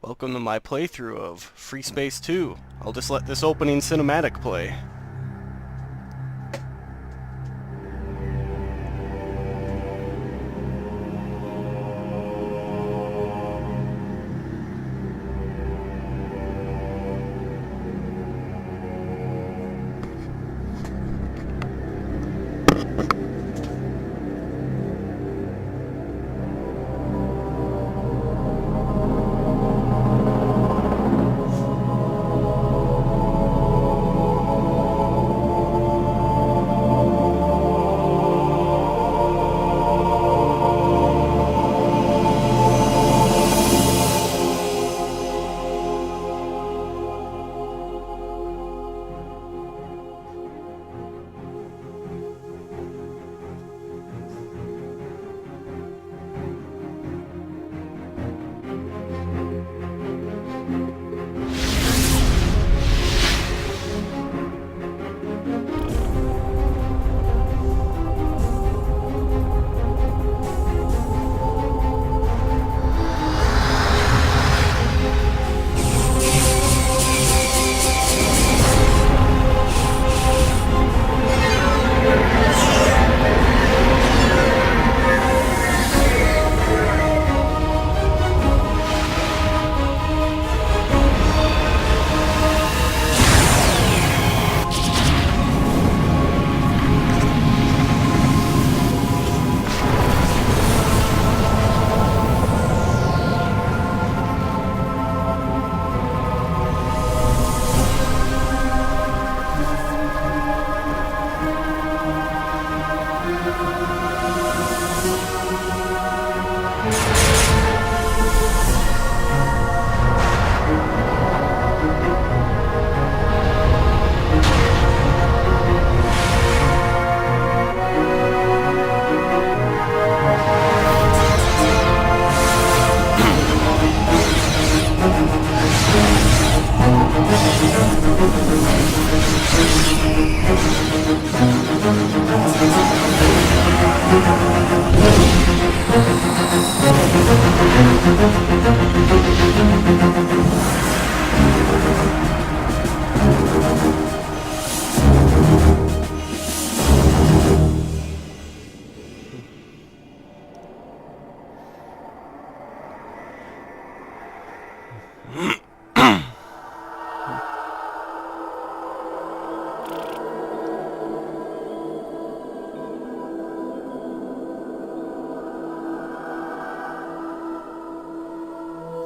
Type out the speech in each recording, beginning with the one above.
Welcome to my playthrough of FreeSpace 2. I'll just let this opening cinematic play.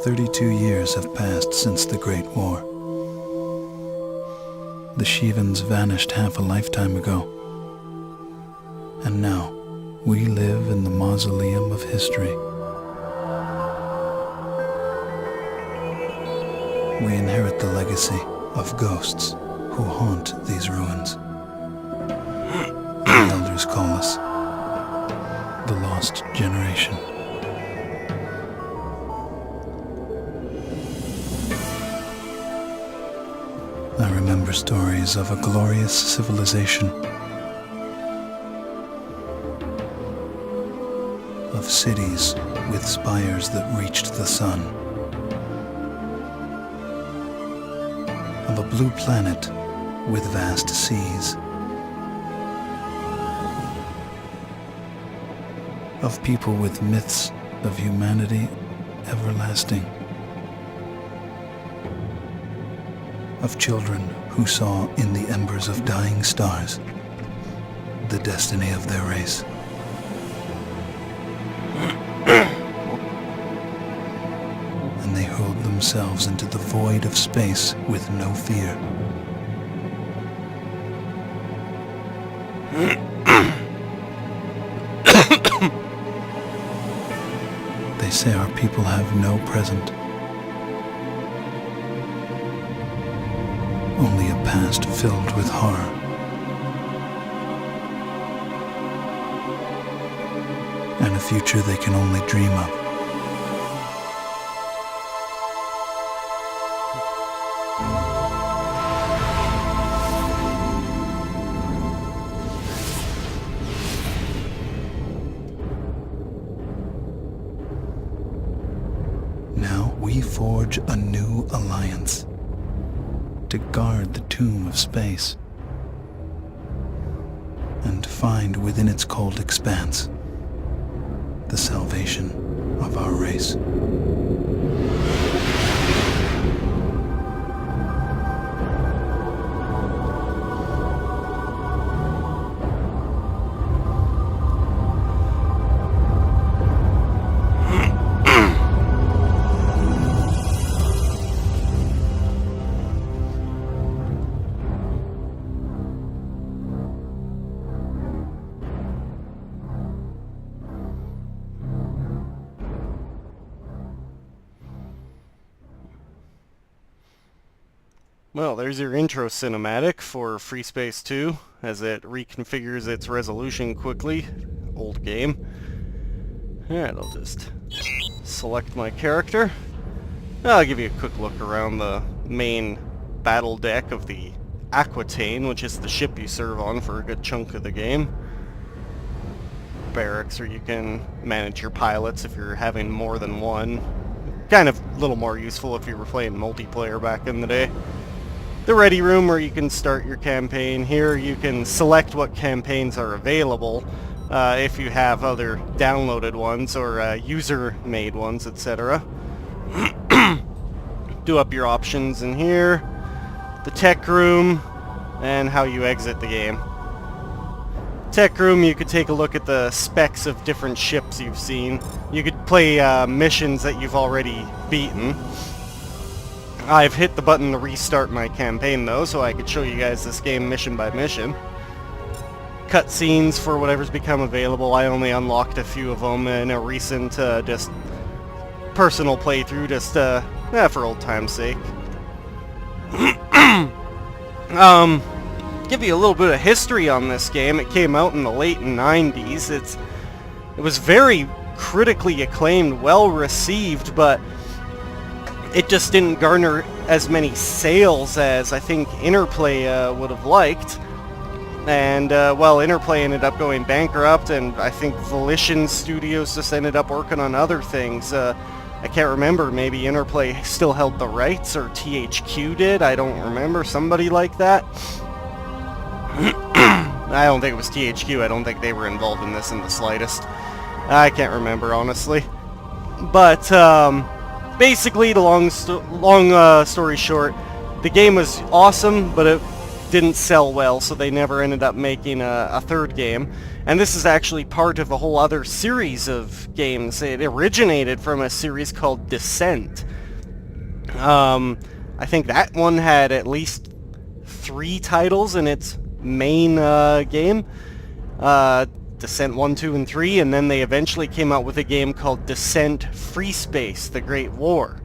"32 years have passed since the Great War. The Shivans vanished half a lifetime ago. And now, we live in the mausoleum of history. We inherit the legacy of ghosts who haunt these ruins. The elders call us the Lost Generation. I remember stories of a glorious civilization, of cities with spires that reached the sun, of a blue planet with vast seas, of people with myths of humanity everlasting, of children who saw in the embers of dying stars the destiny of their race. And they hurled themselves into the void of space with no fear. They say our people have no present, only a past filled with horror. And a future they can only dream of. forge a new alliance to guard the tomb of space and find within its cold expanse the salvation of our race. Well, there's your intro cinematic for FreeSpace 2 as it reconfigures its resolution quickly. Old game. Alright, I'll just select my character. I'll give you a quick look around the main battle deck of the Aquitaine, which is the ship you serve on for a good chunk of the game. Barracks where you can manage your pilots if you're having more than one. Kind of a little more useful if you were playing multiplayer back in the day. The ready room where you can start your campaign. Here you can select what campaigns are available if you have other downloaded ones or user-made ones, etc. Do up your options in here. The tech room and how you exit the game. Tech room, you could take a look at the specs of different ships you've seen. You could play missions that you've already beaten. I've hit the button to restart my campaign though, so I could show you guys this game mission by mission. Cutscenes for whatever's become available. I only unlocked a few of them in a recent just personal playthrough, just for old time's sake. Give you a little bit of history on this game. It came out in the late 90s. It was very critically acclaimed, well received, but it just didn't garner as many sales as I think Interplay would have liked. And, well, Interplay ended up going bankrupt, and I think Volition Studios just ended up working on other things. I can't remember, maybe Interplay still held the rights, or THQ did, I don't remember, somebody like that. I don't think it was THQ, I don't think they were involved in this in the slightest. I can't remember, honestly. But, basically, the long story short, the game was awesome, but it didn't sell well, so they never ended up making a third game. And this is actually part of a whole other series of games. It originated from a series called Descent. I think that one had at least 3 titles in its main game. Descent 1, 2, and 3, and then they eventually came out with a game called Descent FreeSpace, The Great War.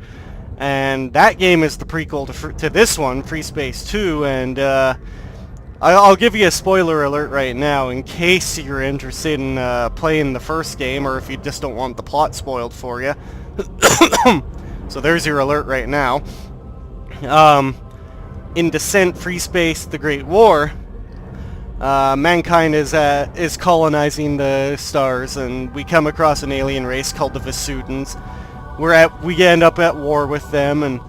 And that game is the prequel to this one, FreeSpace 2, and I'll give you a spoiler alert right now in case you're interested in playing the first game, or if you just don't want the plot spoiled for you. So there's your alert right now. In Descent FreeSpace, The Great War, mankind is colonizing the stars, and we come across an alien race called the Vesudans. We end up at war with them, and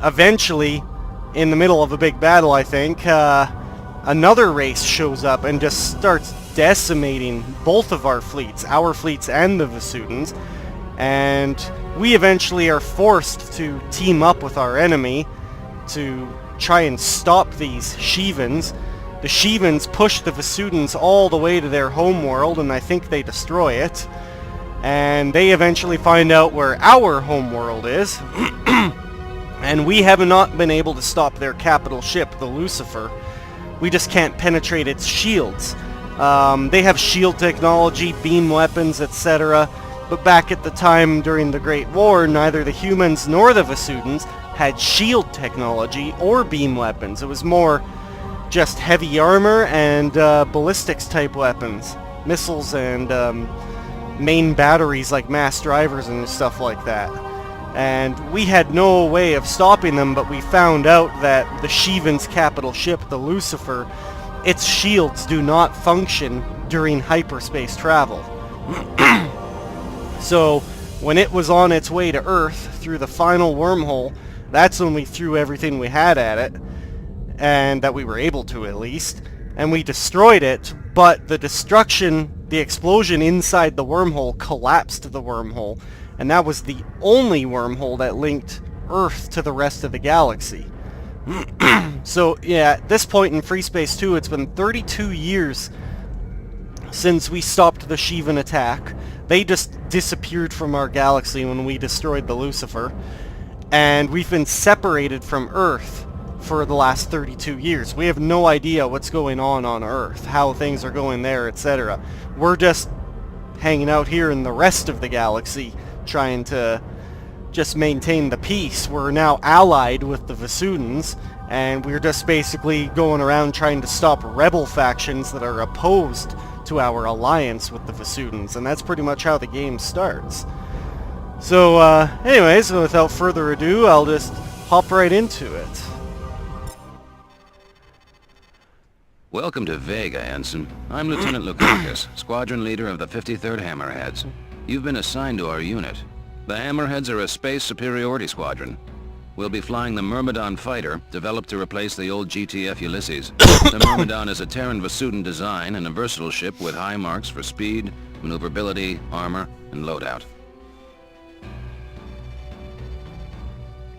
eventually, in the middle of a big battle, I think, another race shows up and just starts decimating both of our fleets and the Vesudans, and we eventually are forced to team up with our enemy to try and stop these Shivans. The Shivans push the Vesudans all the way to their homeworld, and I think they destroy it. And they eventually find out where our homeworld is. And we have not been able to stop their capital ship, the Lucifer. We just can't penetrate its shields. They have shield technology, beam weapons, etc. But back at the time during the Great War, neither the humans nor the Vesudans had shield technology or beam weapons. It was more just heavy armor and ballistics type weapons, missiles and main batteries like mass drivers and stuff like that. And we had no way of stopping them, but we found out that the Shivan's capital ship, the Lucifer, its shields do not function during hyperspace travel. So When it was on its way to Earth through the final wormhole, that's when we threw everything we had at it, and that we were able to at least, and we destroyed it, but the explosion inside the wormhole collapsed the wormhole, and that was the only wormhole that linked Earth to the rest of the galaxy. So yeah, at this point in FreeSpace 2, it's been 32 years since we stopped the Shivan attack. They just disappeared from our galaxy when we destroyed the Lucifer, and we've been separated from Earth for the last 32 years. We have no idea what's going on Earth, how things are going there, etc. We're just hanging out here in the rest of the galaxy, trying to just maintain the peace. We're now allied with the Vasudans, and we're just basically going around trying to stop rebel factions that are opposed to our alliance with the Vasudans, and that's pretty much how the game starts. So, anyways, without further ado, I'll just hop right into it. Welcome to Vega, Ensign. I'm Lieutenant Lukakus, Squadron Leader of the 53rd Hammerheads. You've been assigned to our unit. The Hammerheads are a space superiority squadron. We'll be flying the Myrmidon fighter, developed to replace the old GTF Ulysses. The Myrmidon is a Terran Vasudan design and a versatile ship with high marks for speed, maneuverability, armor, and loadout.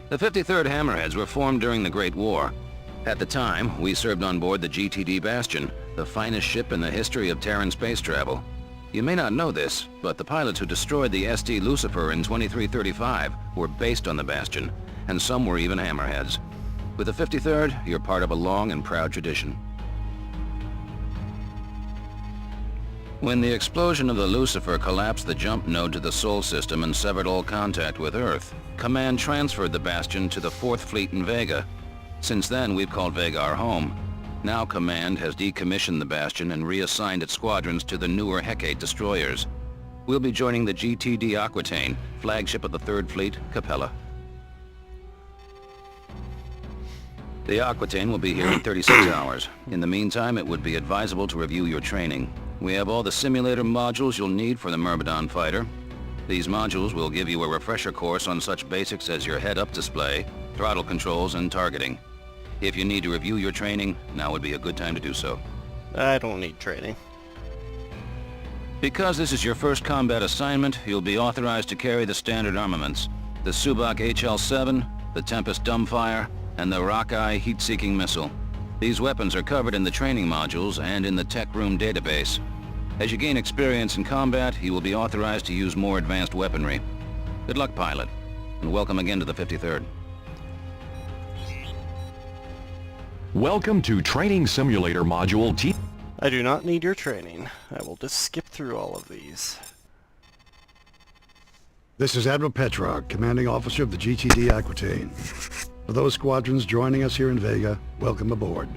The 53rd Hammerheads were formed during the Great War. At the time, we served on board the GTD Bastion, the finest ship in the history of Terran space travel. You may not know this, but the pilots who destroyed the ST Lucifer in 2335 were based on the Bastion, and some were even Hammerheads. With the 53rd, you're part of a long and proud tradition. When the explosion of the Lucifer collapsed the jump node to the Sol system and severed all contact with Earth, Command transferred the Bastion to the 4th Fleet in Vega. Since then, we've called Vega our home. Now Command has decommissioned the Bastion and reassigned its squadrons to the newer Hecate destroyers. We'll be joining the GTD Aquitaine, flagship of the 3rd Fleet, Capella. The Aquitaine will be here in 36 hours. In the meantime, it would be advisable to review your training. We have all the simulator modules you'll need for the Myrmidon fighter. These modules will give you a refresher course on such basics as your head-up display, throttle controls, and targeting. If you need to review your training, now would be a good time to do so. I don't need training. Because this is your first combat assignment, you'll be authorized to carry the standard armaments. The Subak HL-7, the Tempest Dumbfire, and the Rockeye heat-seeking missile. These weapons are covered in the training modules and in the tech room database. As you gain experience in combat, you will be authorized to use more advanced weaponry. Good luck, pilot, and welcome again to the 53rd. Welcome to Training Simulator Module T. I do not need your training. I will just skip through all of these. This is Admiral Petrarch, Commanding Officer of the GTD Aquitaine. For those squadrons joining us here in Vega, welcome aboard.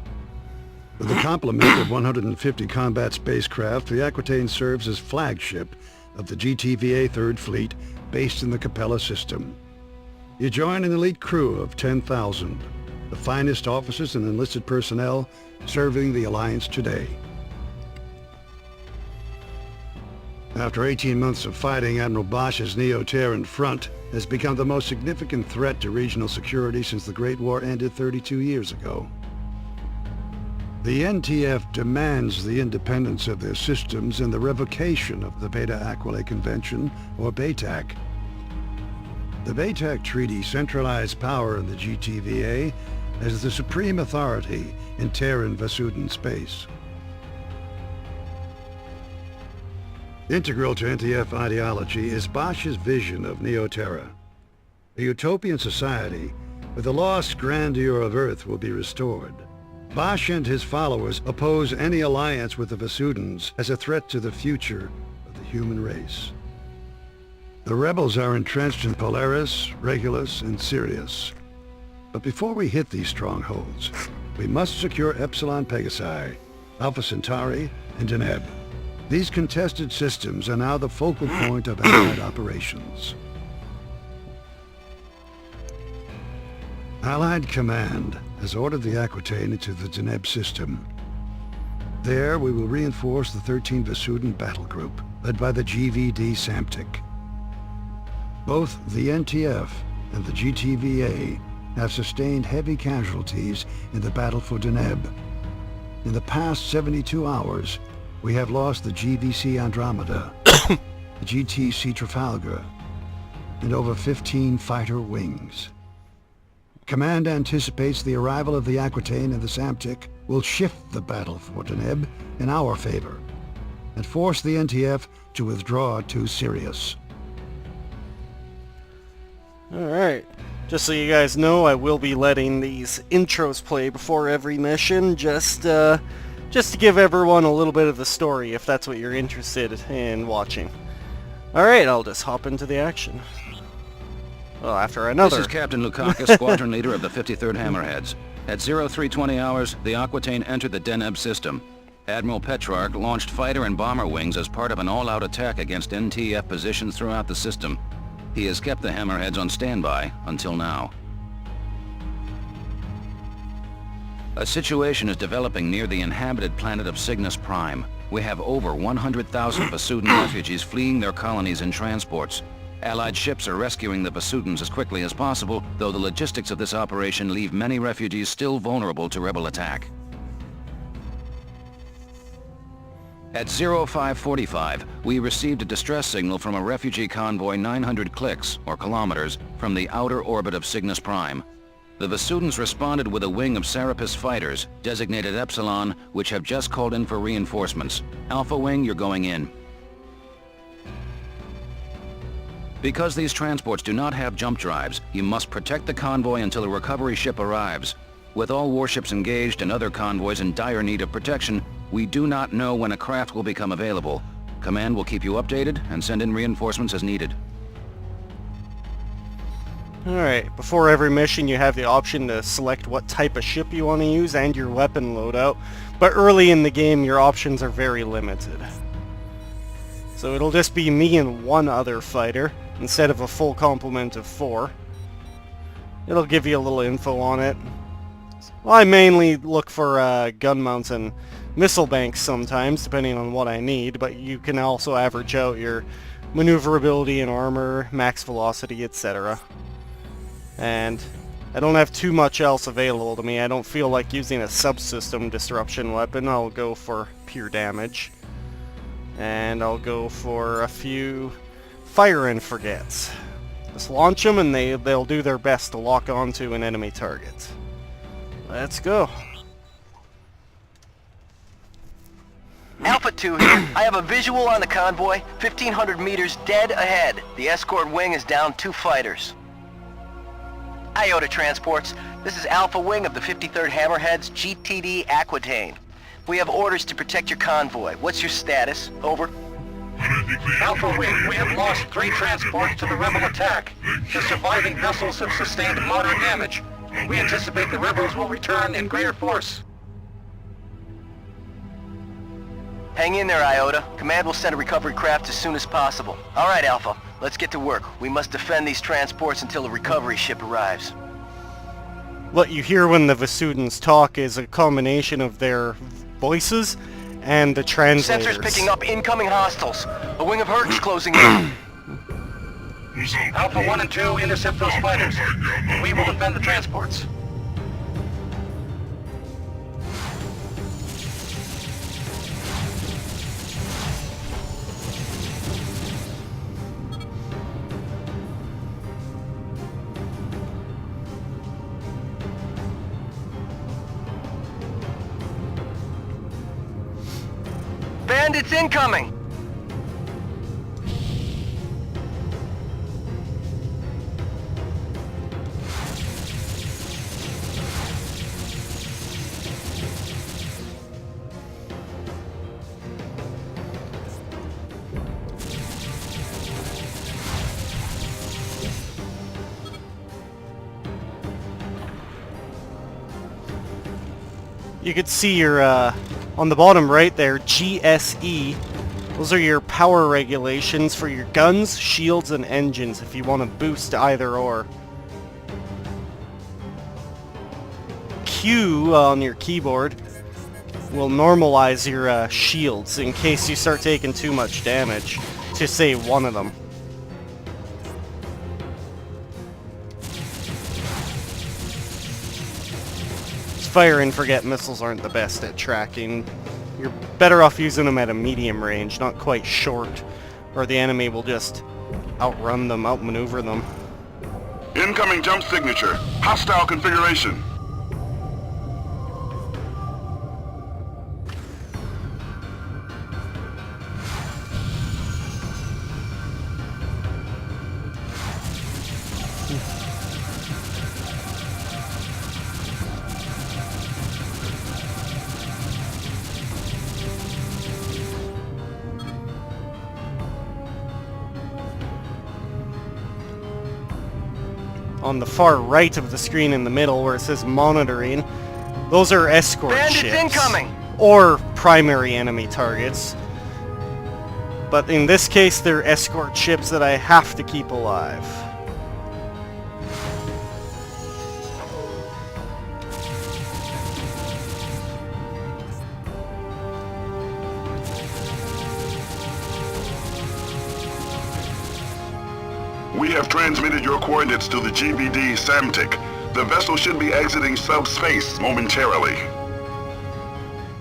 With a complement of 150 combat spacecraft, the Aquitaine serves as flagship of the GTVA 3rd Fleet, based in the Capella system. You join an elite crew of 10,000, the finest officers and enlisted personnel serving the Alliance today. After 18 months of fighting, Admiral Bosch's Neo-Terran front has become the most significant threat to regional security since the Great War ended 32 years ago. The NTF demands the independence of their systems and the revocation of the Beta Aquilae Convention, or BATAC. The BATAC Treaty centralized power in the GTVA as the supreme authority in Terran Vasudan space. Integral to NTF ideology is Bosch's vision of Neo-Terra. A utopian society where the lost grandeur of Earth will be restored. Bosch and his followers oppose any alliance with the Vasudans as a threat to the future of the human race. The rebels are entrenched in Polaris, Regulus, and Sirius. But before we hit these strongholds, we must secure Epsilon Pegasi, Alpha Centauri, and Deneb. These contested systems are now the focal point of Allied operations. Allied Command has ordered the Aquitaine into the Deneb system. There, we will reinforce the 13 Vasudan battle group, led by the GVD Samtic. Both the NTF and the GTVA have sustained heavy casualties in the battle for Deneb. In the past 72 hours, we have lost the GVC Andromeda, the GTC Trafalgar, and over 15 fighter wings. Command anticipates the arrival of the Aquitaine and the Samtic will shift the battle for Deneb in our favor and force the NTF to withdraw to Sirius. Alright, just so you guys know, I will be letting these intros play before every mission, just to give everyone a little bit of the story, if that's what you're interested in watching. Alright, I'll just hop into the action. Well, after another... This is Captain Lukakis, squadron leader of the 53rd Hammerheads. At 0320 hours, the Aquitaine entered the Deneb system. Admiral Petrarch launched fighter and bomber wings as part of an all-out attack against NTF positions throughout the system. He has kept the Hammerheads on standby until now. A situation is developing near the inhabited planet of Cygnus Prime. We have over 100,000 Vasudan refugees fleeing their colonies in transports. Allied ships are rescuing the Vasudans as quickly as possible, though the logistics of this operation leave many refugees still vulnerable to rebel attack. At 0545, we received a distress signal from a refugee convoy 900 clicks, or kilometers, from the outer orbit of Cygnus Prime. The Vasudans responded with a wing of Serapis fighters, designated Epsilon, which have just called in for reinforcements. Alpha Wing, you're going in. Because these transports do not have jump drives, you must protect the convoy until a recovery ship arrives. With all warships engaged and other convoys in dire need of protection, we do not know when a craft will become available. Command will keep you updated and send in reinforcements as needed. Alright, before every mission you have the option to select what type of ship you want to use and your weapon loadout, but early in the game your options are very limited. So it'll just be me and one other fighter, instead of a full complement of 4. It'll give you a little info on it. Well, I mainly look for gun mounts and missile banks sometimes, depending on what I need, but you can also average out your maneuverability and armor, max velocity, etc. And I don't have too much else available to me. I don't feel like using a subsystem disruption weapon. I'll go for pure damage. And I'll go for a few fire and forgets. Just launch them and they'll do their best to lock onto an enemy target. Let's go. Alpha 2 here. I have a visual on the convoy, 1,500 meters dead ahead. The escort wing is down 2 fighters. Iota transports. This is Alpha Wing of the 53rd Hammerheads, GTD Aquitaine. We have orders to protect your convoy. What's your status? Over. Alpha Wing, we have lost 3 transports to the rebel attack. The surviving vessels have sustained moderate damage. We anticipate the rebels will return in greater force. Hang in there, Iota. Command will send a recovery craft as soon as possible. All right, Alpha. Let's get to work. We must defend these transports until a recovery ship arrives. What you hear when the Vasudans talk is a combination of their voices and the translators. Sensors picking up incoming hostiles. A wing of Hertz closing in. Alpha 1 and 2 intercept those fighters. We will defend the transports. Bandits incoming! You could see your, on the bottom right there, GSE. Those are your power regulations for your guns, shields, and engines if you want to boost either or. Q on your keyboard will normalize your shields in case you start taking too much damage to, say, one of them. fire and forget missiles aren't the best at tracking. You're better off using them at a medium range, not quite short, or the enemy will just outrun them, outmaneuver them. Incoming jump signature. Hostile configuration. On the far right of the screen in the middle where it says monitoring, those are escort Bandits ships. incoming! Or primary enemy targets. But in this case, they're escort ships that I have to keep alive. We have transmitted your coordinates to the GBD Samtic. The vessel should be exiting subspace momentarily.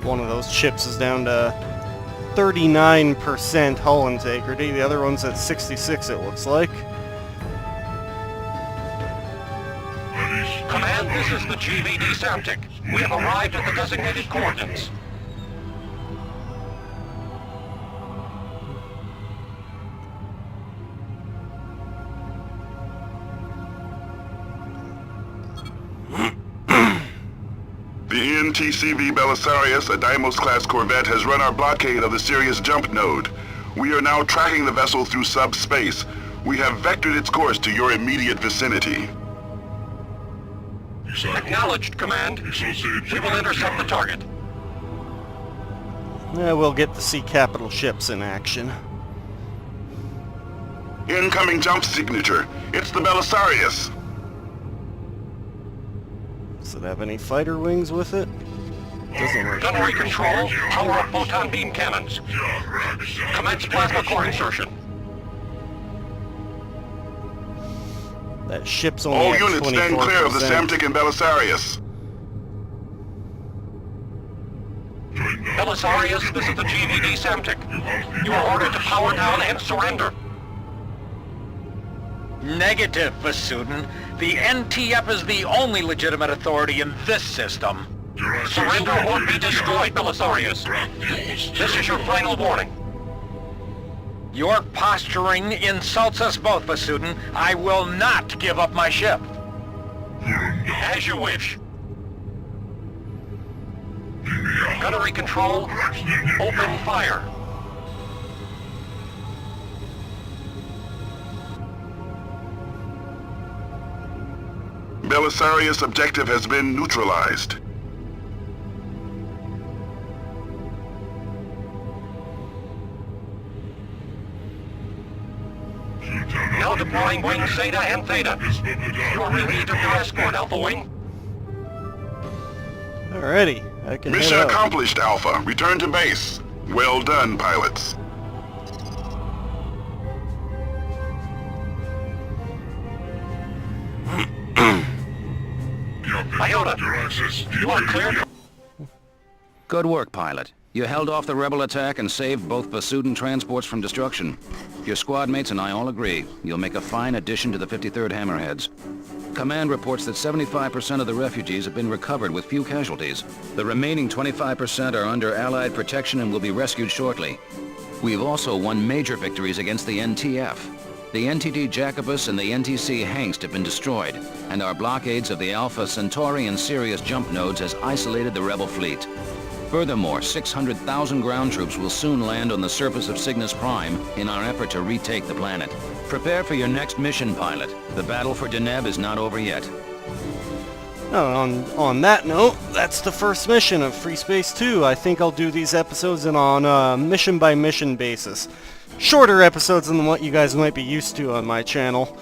One of those ships is down to 39% hull integrity. The other one's at 66, it looks like. Command, this is the GBD Samtic. We have arrived at the designated coordinates. The NTCV Belisarius, a Deimos-class corvette, has run our blockade of the Sirius jump node. We are now tracking the vessel through subspace. We have vectored its course to your immediate vicinity. Acknowledged, Command. We will intercept the target. Yeah, we'll get to see capital ships in action. Incoming jump signature. It's the Belisarius. Does it have any fighter wings with it? Doesn't work. Gunnery control, power up photon beam cannons. Commence plasma core insertion. That ship's only All at units stand clear of the 24%. Samtic and Belisarius. Belisarius, this is the GVD Samtic. You are ordered to power down and surrender. Negative, Vasudin. The NTF is the only legitimate authority in this system. Surrender or be destroyed, Belisarius. This is your final warning. Your posturing insults us both, Vasudin. I will not give up my ship. As you wish. Gunnery control, open fire. Belisarius objective has been neutralized. Now deploying wings Zeta and Theta. You are relieved of your escort, Alpha Wing. Alrighty, I can Mission head out. accomplished, Alpha. Return to base. Well done, pilots. Iota, you are cleared. Good work, pilot. You held off the rebel attack and saved both Vasudin transports from destruction. Your squad mates and I all agree you'll make a fine addition to the 53rd Hammerheads. Command reports that 75% of the refugees have been recovered with few casualties. The remaining 25% are under Allied protection and will be rescued shortly. We've also won major victories against the NTF. The NTD Jacobus and the NTC Hengst have been destroyed, and our blockades of the Alpha Centauri and Sirius jump nodes has isolated the rebel fleet. Furthermore, 600,000 ground troops will soon land on the surface of Cygnus Prime in our effort to retake the planet. Prepare for your next mission, pilot. The battle for Deneb is not over yet. On that note, that's the first mission of FreeSpace 2. I think I'll do these episodes on a mission-by-mission basis. Shorter episodes than what you guys might be used to on my channel.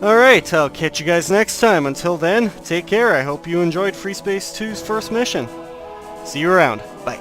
Alright, I'll catch you guys next time. Until then, take care. I hope you enjoyed FreeSpace 2's first mission. See you around. Bye.